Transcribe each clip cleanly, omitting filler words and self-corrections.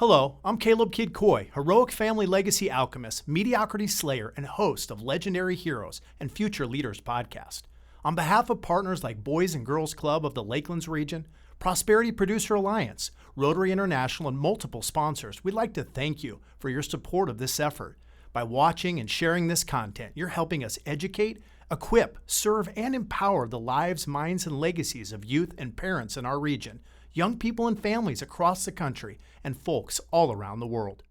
Hello, I'm Caleb Kidd Coy, heroic family legacy alchemist, mediocrity slayer, and host of Legendary Heroes and Future Leaders podcast. On behalf of partners like Boys and Girls Club of the Lakelands region, Prosperity Producer Alliance, Rotary International, and multiple sponsors, we'd like to thank you for your support of this effort. By watching and sharing this content, you're helping us educate, equip, serve, and empower the lives, minds, and legacies of youth and parents in our region, young people and families across the country, and folks all around the world.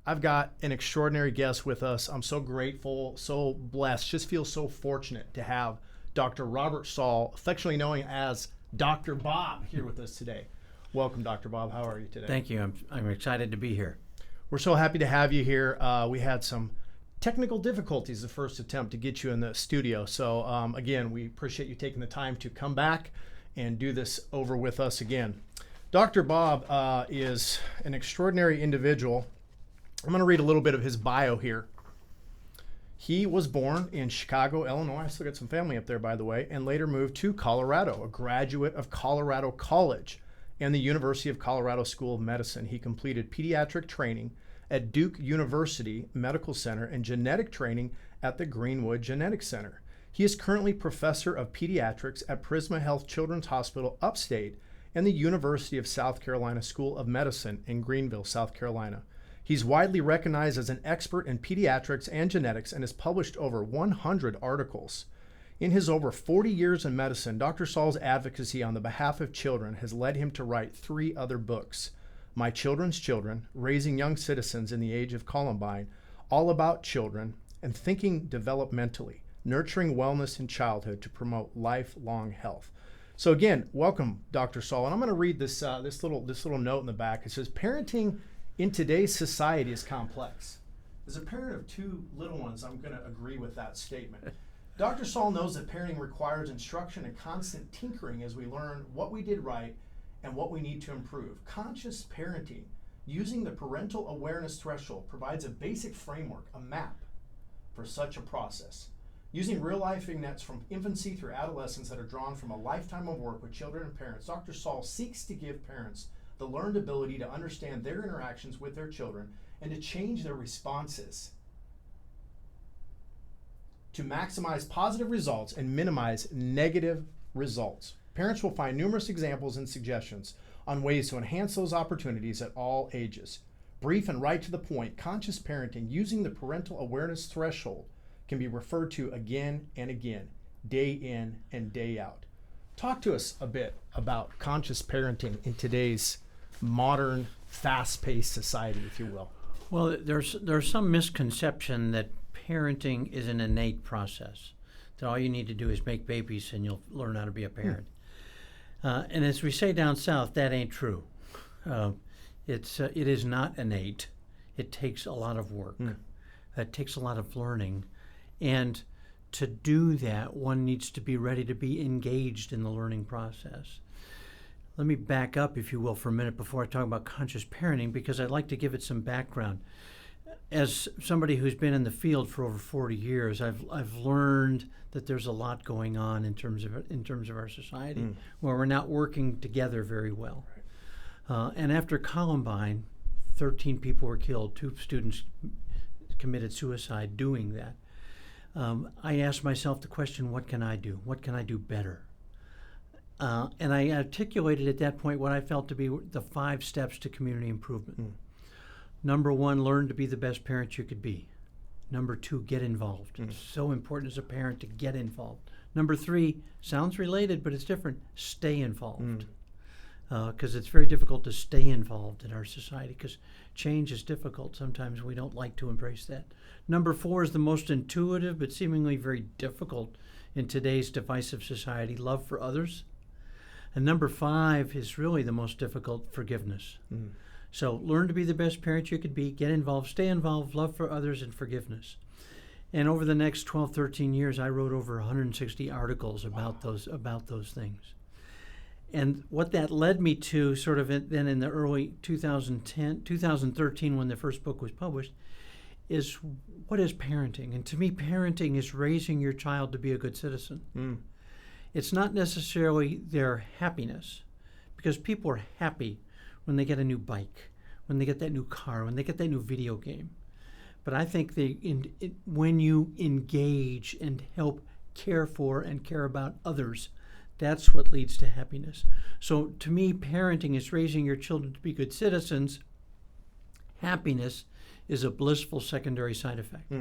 I've got an extraordinary guest with us. I'm so grateful, so blessed, just feel so fortunate to have Dr. Robert Saul, affectionately known as Dr. Bob, here with us today. Welcome, Dr. Bob. How are you today? Thank you. I'm excited to be here. We're so happy to have you here. We had some technical difficulties the first attempt to get you in the studio. So again, we appreciate you taking the time to come back and do this over with us again. Dr. Bob is an extraordinary individual. I'm going to read a little bit of his bio here. He was born in Chicago, Illinois. I still got some family up there, by the way, and later moved to Colorado, a graduate of Colorado College and the University of Colorado School of Medicine. He completed pediatric training at Duke University Medical Center and genetic training at the Greenwood Genetics Center. He is currently professor of pediatrics at Prisma Health Children's Hospital upstate and the University of South Carolina School of Medicine in Greenville, South Carolina. He's widely recognized as an expert in pediatrics and genetics and has published over 100 articles. In his over 40 years in medicine, Dr. Saul's advocacy on the behalf of children has led him to write 3 other books: My Children's Children, Raising Young Citizens in the Age of Columbine, All About Children, and Thinking Developmentally, Nurturing Wellness in Childhood to Promote Lifelong Health. So again, welcome, Dr. Saul. And I'm going to read this little note in the back. It says, parenting in today's society is complex. As a parent of 2 little ones, I'm going to agree with that statement. Dr. Saul knows that parenting requires instruction and constant tinkering as we learn what we did right and what we need to improve. Conscious parenting, using the parental awareness threshold, provides a basic framework, a map for such a process. Using real-life vignettes from infancy through adolescence that are drawn from a lifetime of work with children and parents, Dr. Saul seeks to give parents the learned ability to understand their interactions with their children and to change their responses to maximize positive results and minimize negative results. Parents will find numerous examples and suggestions on ways to enhance those opportunities at all ages. Brief and right to the point, conscious parenting using the parental awareness threshold can be referred to again and again, day in and day out. Talk to us a bit about conscious parenting in today's modern, fast-paced society, if you will. Well, there's some misconception that parenting is an innate process, that all you need to do is make babies and you'll learn how to be a parent. And as we say down south, that ain't true. It is not innate. It takes a lot of work. It takes a lot of learning. And to do that, one needs to be ready to be engaged in the learning process. Let me back up, if you will, for a minute before I talk about conscious parenting, because I'd like to give it some background. As somebody who's been in the field for over 40 years, I've learned that there's a lot going on in terms of our society where we're not working together very well. And after Columbine, 13 people were killed. 2 students committed suicide doing that. I asked myself the question, what can I do? What can I do better? And I articulated at that point what I felt to be the 5 steps to community improvement. Number 1, learn to be the best parent you could be. Number 2, get involved. It's so important as a parent to get involved. Number 3, sounds related, but it's different, stay involved. Because it's very difficult to stay involved in our society because change is difficult. Sometimes we don't like to embrace that. Number 4 is the most intuitive but seemingly very difficult in today's divisive society, love for others. And number 5 is really the most difficult, forgiveness. So learn to be the best parent you could be, get involved, stay involved, love for others, and forgiveness. And over the next 12, 13 years, I wrote over 160 articles about those things. And what that led me to sort of then in the early 2013 when the first book was published is what is parenting? And to me, parenting is raising your child to be a good citizen. It's not necessarily their happiness, because people are happy when they get a new bike, when they get that new car, when they get that new video game. But I think when you engage and help care for and care about others, that's what leads to happiness. So to me, parenting is raising your children to be good citizens. Happiness is a blissful secondary side effect.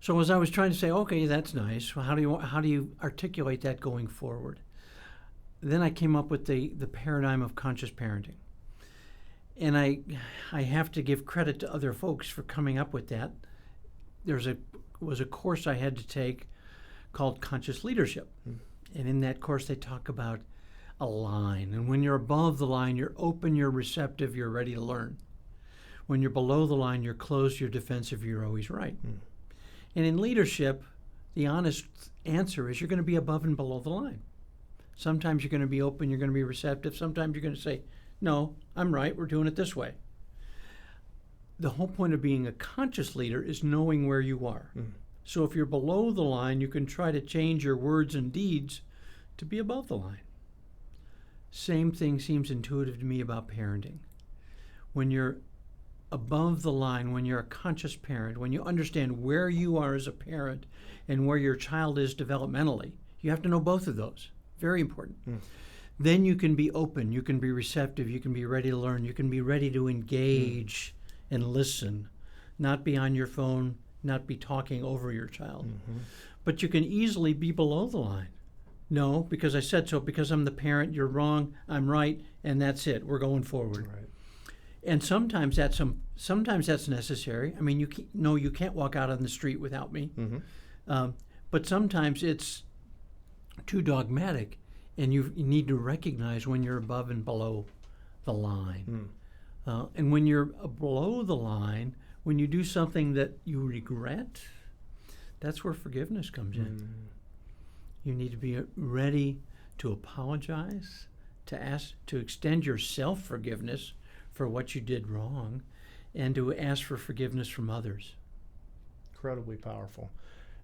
So as I was trying to say, okay, that's nice. Well, how do you articulate that going forward? Then I came up with the paradigm of conscious parenting. And I have to give credit to other folks for coming up with that. Was a course I had to take called Conscious Leadership. And in that course, they talk about a line. And when you're above the line, you're open, you're receptive, you're ready to learn. When you're below the line, you're closed, you're defensive, you're always right. And in leadership, the honest answer is you're going to be above and below the line. Sometimes you're going to be open, you're going to be receptive. Sometimes you're going to say, no, I'm right, we're doing it this way. The whole point of being a conscious leader is knowing where you are. So if you're below the line, you can try to change your words and deeds to be above the line. Same thing seems intuitive to me about parenting. When you're above the line, when you're a conscious parent, when you understand where you are as a parent and where your child is developmentally, you have to know both of those. Very important. Then you can be open, you can be receptive, you can be ready to learn, you can be ready to engage and listen, not be on your phone, not be talking over your child. But you can easily be below the line. No, because I said so, because I'm the parent, you're wrong, I'm right, and that's it. We're going forward. Right. And sometimes that's necessary. I mean, you can't walk out on the street without me. But sometimes it's too dogmatic, and you need to recognize when you're above and below the line. And when you're below the line, when you do something that you regret, that's where forgiveness comes in. You need to be ready to apologize, to extend your self-forgiveness for what you did wrong, and to ask for forgiveness from others. Incredibly powerful.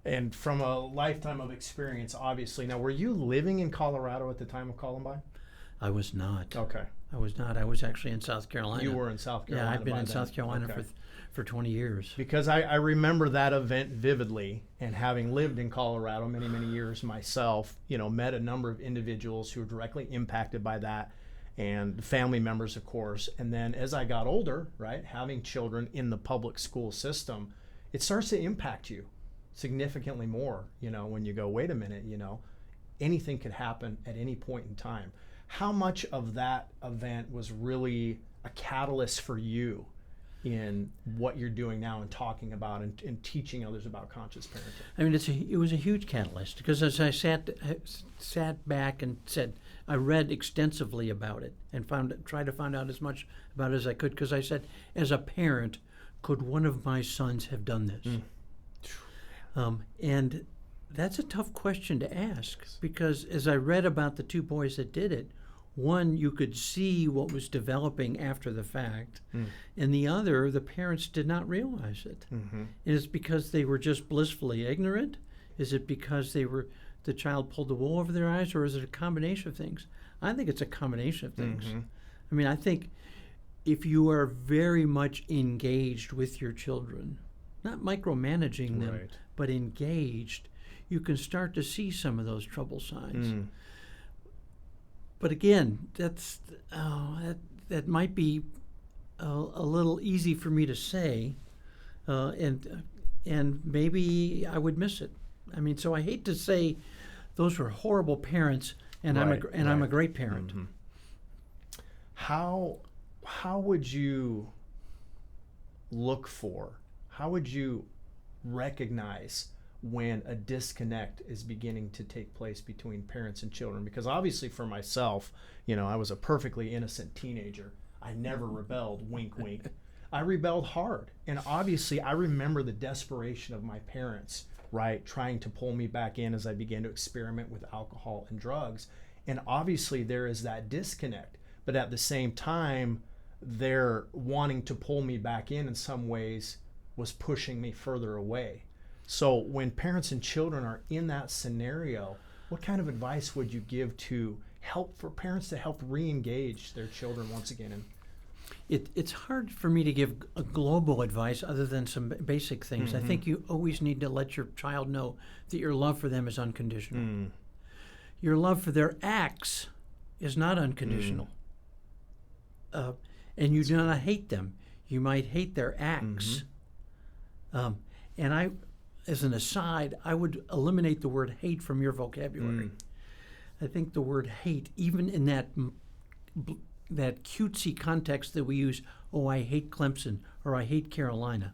And from a lifetime of experience, obviously. Now, were you living in Colorado at the time of Columbine? I was not. Okay. I was not. I was actually in South Carolina. You were in South Carolina. Yeah, I've been in then. South Carolina Okay. for 20 years. Because I remember that event vividly, and having lived in Colorado many, many years myself, met a number of individuals who were directly impacted by that, and family members, of course. And then as I got older, right, having children in the public school system, it starts to impact you significantly more, when you go, wait a minute, anything could happen at any point in time. How much of that event was really a catalyst for you in what you're doing now and talking about and teaching others about conscious parenting? I mean, it was a huge catalyst, because as I sat back and said, I read extensively about it and tried to find out as much about it as I could, because I said, as a parent, could one of my sons have done this? And that's a tough question to ask, because as I read about the two boys that did it, one, you could see what was developing after the fact, and the other, the parents did not realize it. Is it because they were just blissfully ignorant? Is it because the child pulled the wool over their eyes, or is it a combination of things? I think it's a combination of things. I mean, I think if you are very much engaged with your children, not micromanaging them, Right. but engaged, you can start to see some of those trouble signs. But again, that might be a little easy for me to say, and maybe I would miss it. I mean, so I hate to say those were horrible parents, and I'm a great parent. How would you look for? How would you recognize when a disconnect is beginning to take place between parents and children? Because obviously for myself, I was a perfectly innocent teenager. I never rebelled, wink, wink. I rebelled hard. And obviously I remember the desperation of my parents, right, trying to pull me back in as I began to experiment with alcohol and drugs. And obviously there is that disconnect. But at the same time, their wanting to pull me back in some ways was pushing me further away. So when parents and children are in that scenario, what kind of advice would you give to help for parents to help re-engage their children once again? it's hard for me to give a global advice other than some basic things. I think you always need to let your child know that your love for them is unconditional. Your love for their acts is not unconditional. And you do not hate them. You might hate their acts. And I, as an aside, I would eliminate the word hate from your vocabulary. I think the word hate, even in that cutesy context that we use, oh, I hate Clemson, or I hate Carolina.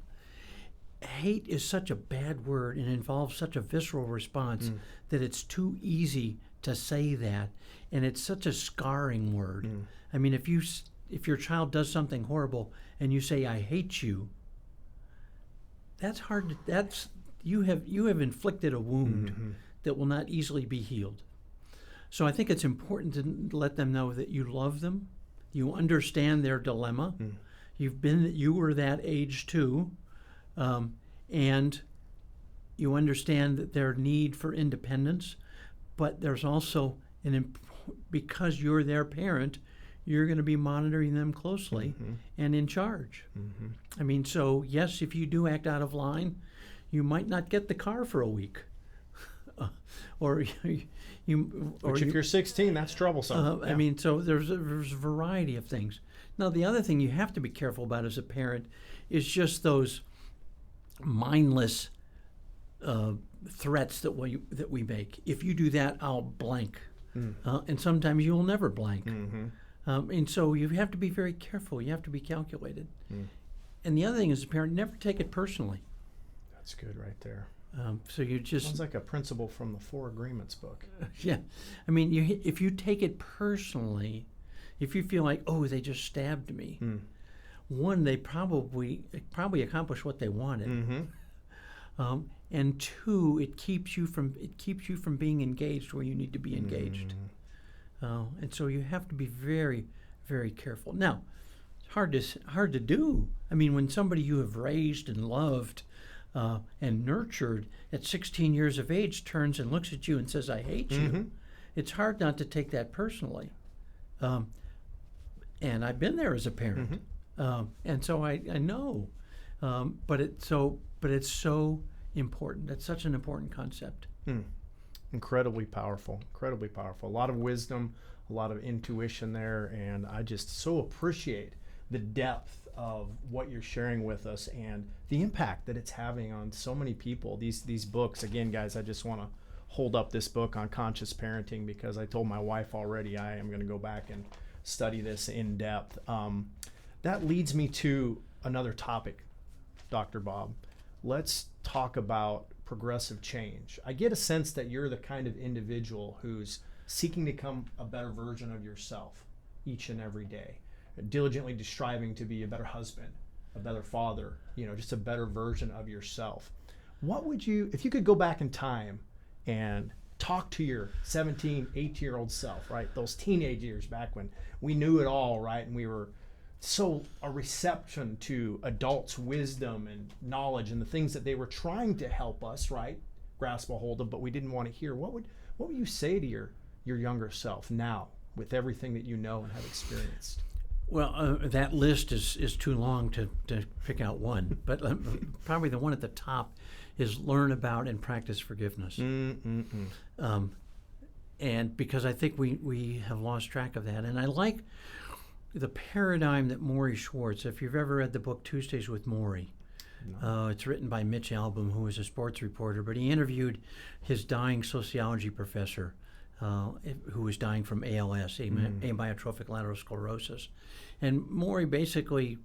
Hate is such a bad word and involves such a visceral response that it's too easy to say that, and it's such a scarring word. I mean, if your child does something horrible and you say, I hate you, that's hard. You have inflicted a wound that will not easily be healed. So I think it's important to let them know that you love them, you understand their dilemma, you were that age too, and you understand that their need for independence, but there's also because you're their parent, you're going to be monitoring them closely and in charge. I mean, so yes, if you do act out of line, you might not get the car for a week. Which if you're 16, that's troublesome. I mean, so there's a variety of things. Now, the other thing you have to be careful about as a parent is just those mindless threats that we make. If you do that, I'll blank. And sometimes you will never blank. And so you have to be very careful. You have to be calculated. And the other thing as a parent, never take it personally. That's good right there. So you just sounds like a principle from the Four Agreements book. Yeah, I mean, if you take it personally, if you feel like, oh, they just stabbed me, one, they probably accomplished what they wanted, and two, it keeps you from being engaged where you need to be engaged, and so you have to be very, very careful. Now, it's hard to do. I mean, when somebody you have raised and loved and nurtured at 16 years of age turns and looks at you and says, I hate you, it's hard not to take that personally. And I've been there as a parent. And so I know. But it's so important. It's such an important concept. Incredibly powerful. Incredibly powerful. A lot of wisdom, a lot of intuition there, and I just so appreciate the depth of what you're sharing with us and the impact that it's having on so many people. These books, again, guys, I just want to hold up this book on conscious parenting because I told my wife already I am going to go back and study this in depth. That leads me to another topic, Dr. Bob. Let's talk about progressive change. I get a sense that you're the kind of individual who's seeking to become a better version of yourself each and every day, diligently striving to be a better husband, a better father, just a better version of yourself. What would you, if you could go back in time and talk to your 17, 18-year-old self, right? Those teenage years back when we knew it all, right? And we were so a reception to adults' wisdom and knowledge and the things that they were trying to help us, right, grasp a hold of, but we didn't want to hear. What would you say to your younger self now with everything that you know and have experienced? Well, that list is too long to pick out one, but probably the one at the top is learn about and practice forgiveness. And because I think we have lost track of that. And I like the paradigm that Maury Schwartz, if you've ever read the book Tuesdays with Maury, it's written by Mitch Albom, who was a sports reporter, but he interviewed his dying sociology professor, who was dying from ALS, amyotrophic lateral sclerosis. And Maury basically,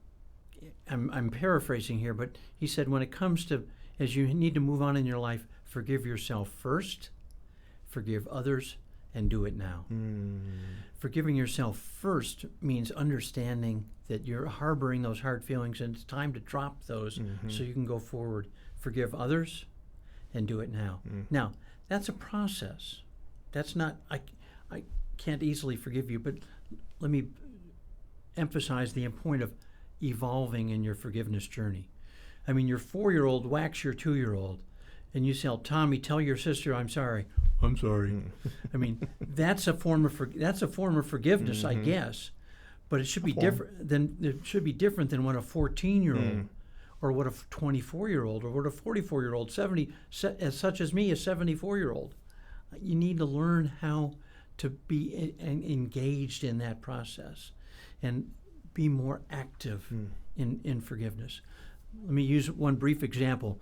I'm paraphrasing here, but he said when it comes to, as you need to move on in your life, forgive yourself first, forgive others, and do it now. Forgiving yourself first means understanding that you're harboring those hard feelings and it's time to drop those so you can go forward. Forgive others and do it now. Now, that's a process. That's not, I can't easily forgive you, but let me emphasize the point of evolving in your forgiveness journey. I mean, your 4-year-old whacks your 2-year-old, and you say, Tommy, tell your sister I'm sorry. I'm sorry. I mean, that's a form of forgiveness, I guess. But it should be different than what a 14-year-old or what a 24-year-old or what a 44-year-old, such as me, a 74-year-old. You need to learn how to be engaged in that process and be more active in forgiveness. Let me use one brief example.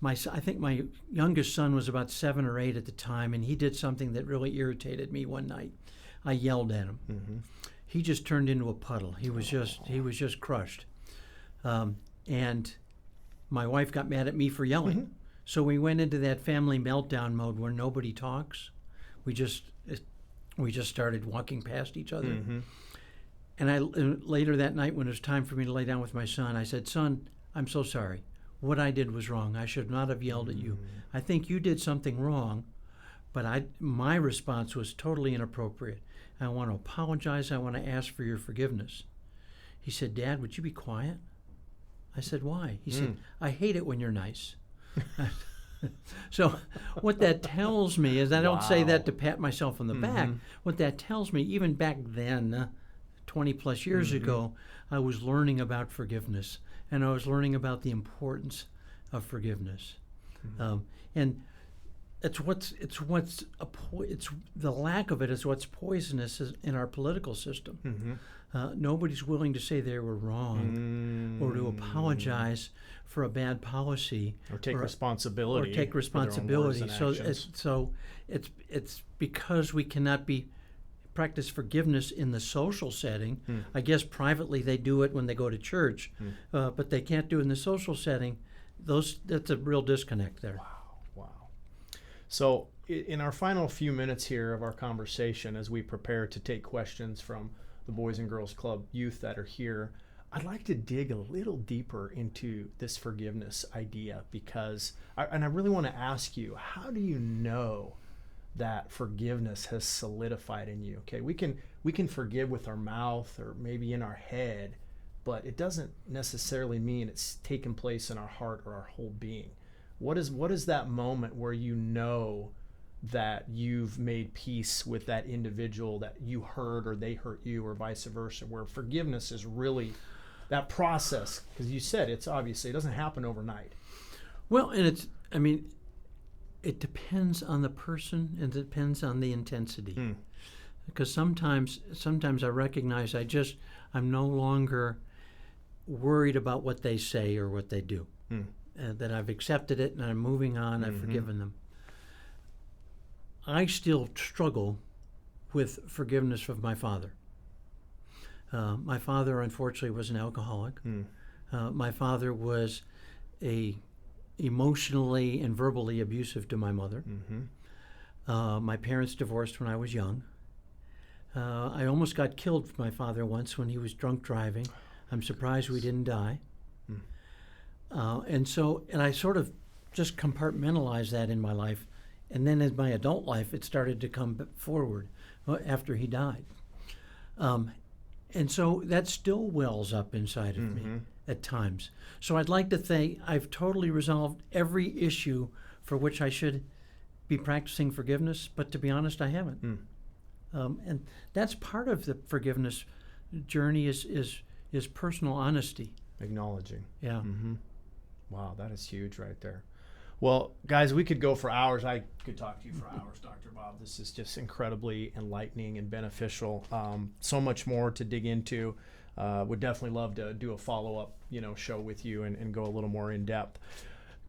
I think my youngest son was about 7 or 8 at the time, and he did something that really irritated me one night. I yelled at him. Mm-hmm. He just turned into a puddle. He was just crushed. And my wife got mad at me for yelling. Mm-hmm. So we went into that family meltdown mode where nobody talks. We just started walking past each other. Mm-hmm. And later that night, when it was time for me to lay down with my son, I said, "Son, I'm so sorry. What I did was wrong. I should not have yelled at you. I think you did something wrong, but my response was totally inappropriate. I want to apologize. I want to ask for your forgiveness." He said, "Dad, would you be quiet?" I said, "Why?" He said, "I hate it when you're nice." So what that tells me is, I don't say that to pat myself on the back. What that tells me, even back then, 20 plus years ago, I was learning about forgiveness, and I was learning about the importance of forgiveness. And it's the lack of it is what's poisonous in our political system. Nobody's willing to say they were wrong or to apologize for a bad policy or take responsibility. So it's because we cannot practice forgiveness in the social setting. I guess privately they do it when they go to church, but they can't do it in the social setting. That's a real disconnect there. Wow. So in our final few minutes here of our conversation, as we prepare to take questions from the Boys and Girls Club youth that are here, I'd like to dig a little deeper into this forgiveness idea, because I really want to ask you, how do you know that forgiveness has solidified in you? Okay, we can forgive with our mouth or maybe in our head, but it doesn't necessarily mean it's taken place in our heart or our whole being. What is that moment where you know that you've made peace with that individual that you hurt, or they hurt you, or vice versa, where forgiveness is really that process? Because you said it doesn't happen overnight. Well, and it depends on the person, and it depends on the intensity. Because sometimes I recognize I'm no longer worried about what they say or what they do. That I've accepted it and I'm moving on, I've forgiven them. I still struggle with forgiveness of my father. My father, unfortunately, was an alcoholic. My father was emotionally and verbally abusive to my mother. My parents divorced when I was young. I almost got killed for my father once when he was drunk driving. I'm surprised we didn't die. And I sort of just compartmentalized that in my life. And then in my adult life, it started to come forward after he died. And so that still wells up inside of me at times. So I'd like to think I've totally resolved every issue for which I should be practicing forgiveness, but to be honest, I haven't. And that's part of the forgiveness journey is personal honesty. Acknowledging. Yeah. Wow, that is huge right there. Well, guys, we could go for hours. I could talk to you for hours, Dr. Bob. This is just incredibly enlightening and beneficial. So much more to dig into. Would definitely love to do a follow-up, show with you and go a little more in depth.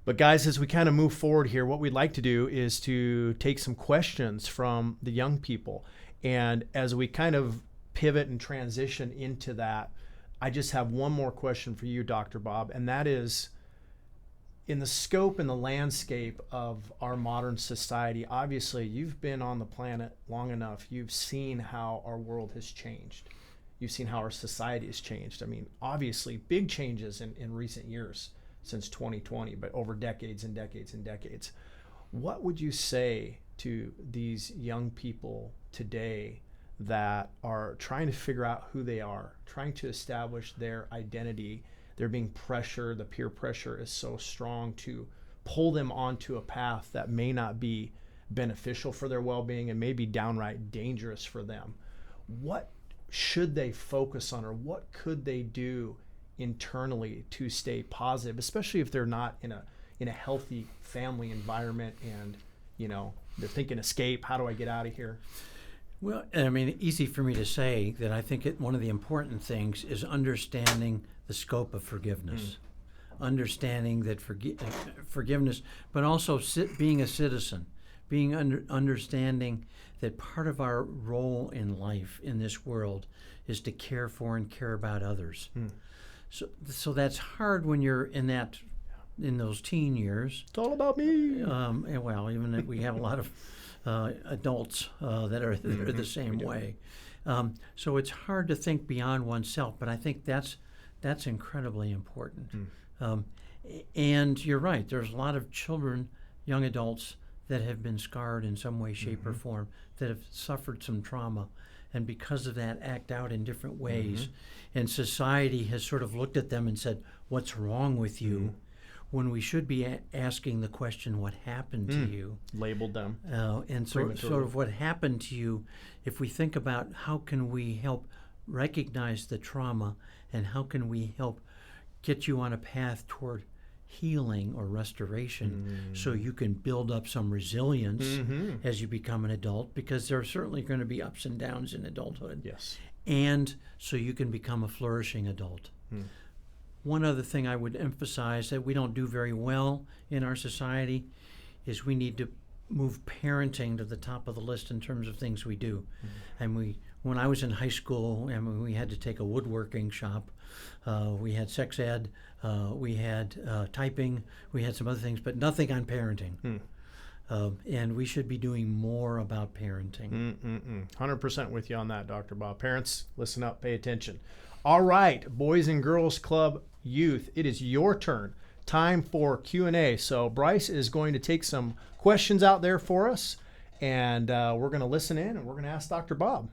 But guys, as we kind of move forward here, what we'd like to do is to take some questions from the young people. And as we kind of pivot and transition into that, I just have one more question for you, Dr. Bob, and that is, in the scope and the landscape of our modern society, obviously you've been on the planet long enough. You've seen how our world has changed. You've seen how our society has changed. I mean, obviously big changes in recent years since 2020, but over decades and decades and decades. What would you say to these young people today that are trying to figure out who they are, trying to establish their identity? They're being pressured. The peer pressure is so strong to pull them onto a path that may not be beneficial for their well-being and may be downright dangerous for them. What should they focus on, or what could they do internally to stay positive, especially if they're not in a healthy family environment and, you know, they're thinking escape, how do I get out of here? Well, I mean, easy for me to say that I think one of the important things is understanding the scope of forgiveness. Understanding that forgiveness, but also being a citizen, being understanding that part of our role in life in this world is to care for and care about others. So that's hard when you're in those teen years. It's all about me. And well, even if we have a lot of adults that are the same way. So it's hard to think beyond oneself, but I think that's incredibly important. And you're right, there's a lot of children, young adults, that have been scarred in some way, shape, or form, that have suffered some trauma, and because of that act out in different ways. And society has sort of looked at them and said, what's wrong with you? When we should be asking the question, what happened to you? Labeled them. And so sort of what happened to you, if we think about how can we help recognize the trauma, and how can we help get you on a path toward healing or restoration, so you can build up some resilience as you become an adult, because there are certainly going to be ups and downs in adulthood. Yes. And so you can become a flourishing adult. One other thing I would emphasize that we don't do very well in our society is we need to move parenting to the top of the list in terms of things we do. And when I was in high school, and we had to take a woodworking shop, we had sex ed, we had typing, we had some other things, but nothing on parenting. And we should be doing more about parenting. 100% with you on that, Dr. Bob. Parents, listen up, pay attention. All right, Boys and Girls Club youth, it is your turn. Time for Q&A. So Bryce is going to take some questions out there for us, and we're going to listen in, and we're going to ask Dr. Bob.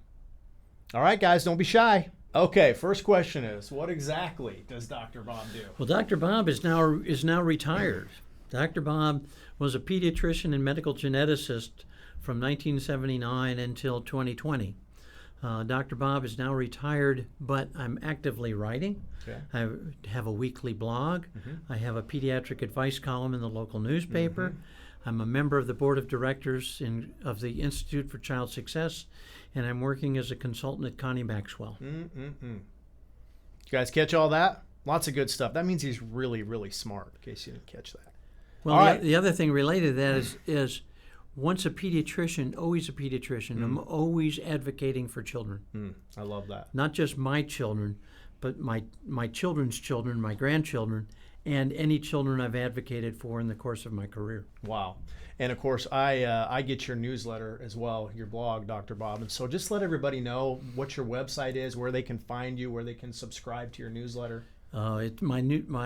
All right, guys, don't be shy. Okay, first question is, what exactly does Dr. Bob do? Well, Dr. Bob is now retired. Dr. Bob was a pediatrician and medical geneticist from 1979 until 2020. Dr. Bob is now retired, but I'm actively writing. Okay. I have a weekly blog. I have a pediatric advice column in the local newspaper. I'm a member of the board of directors of the Institute for Child Success, and I'm working as a consultant at Connie Maxwell. You guys catch all that? Lots of good stuff. That means he's really, really smart, in case you didn't catch that. Well, the other thing related to that is once a pediatrician, always a pediatrician. I'm always advocating for children. I love that. Not just my children, but my children's children, my grandchildren, and any children I've advocated for in the course of my career. Wow. And of course, I get your newsletter as well, your blog, Dr. Bob. And so just let everybody know what your website is, where they can find you, where they can subscribe to your newsletter. My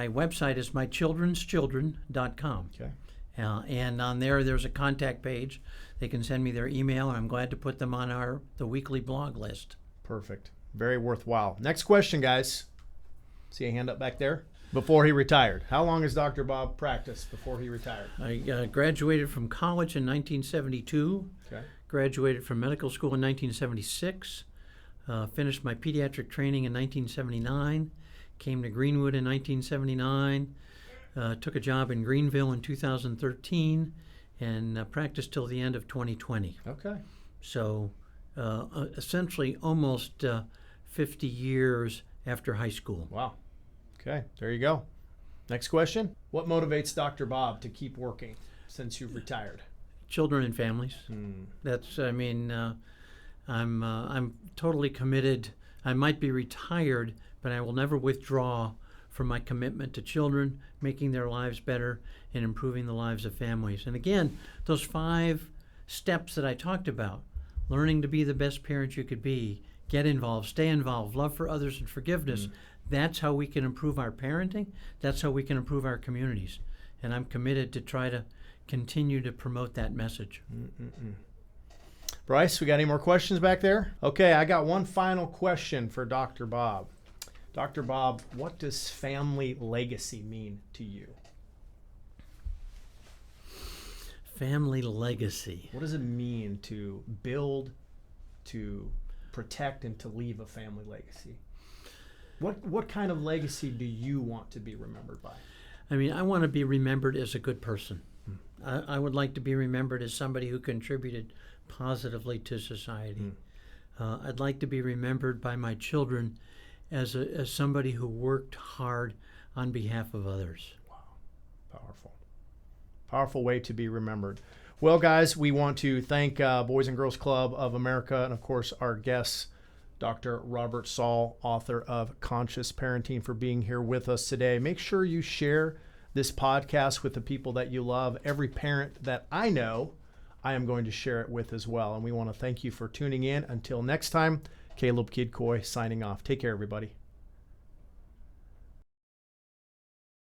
website is mychildren'schildren.com. Okay. And on there's a contact page. They can send me their email, and I'm glad to put them on the weekly blog list. Perfect. Very worthwhile. Next question, guys. See a hand up back there? Before he retired. How long has Dr. Bob practiced before he retired? I graduated from college in 1972. Okay. Graduated from medical school in 1976. Finished my pediatric training in 1979. Came to Greenwood in 1979. Took a job in Greenville in 2013, and practiced till the end of 2020. Okay. So essentially almost 50 years after high school. Wow. Okay, there you go. Next question. What motivates Dr. Bob to keep working since you've retired? Children and families. I'm totally committed. I might be retired, but I will never withdraw from my commitment to children, making their lives better and improving the lives of families. And again, those 5 steps that I talked about, learning to be the best parent you could be, get involved, stay involved, love for others, and forgiveness. That's how we can improve our parenting. That's how we can improve our communities. And I'm committed to try to continue to promote that message. Bryce, we got any more questions back there? Okay, I got one final question for Dr. Bob. Dr. Bob, what does family legacy mean to you? Family legacy. What does it mean to build, to protect and to leave a family legacy. What kind of legacy do you want to be remembered by? I mean, I want to be remembered as a good person. I would like to be remembered as somebody who contributed positively to society. I'd like to be remembered by my children as somebody who worked hard on behalf of others. Wow. Powerful way to be remembered. Well, guys, we want to thank Boys and Girls Club of America and, of course, our guests, Dr. Robert Saul, author of Conscious Parenting, for being here with us today. Make sure you share this podcast with the people that you love. Every parent that I know, I am going to share it with as well. And we want to thank you for tuning in. Until next time, Caleb Kidd Coy signing off. Take care, everybody.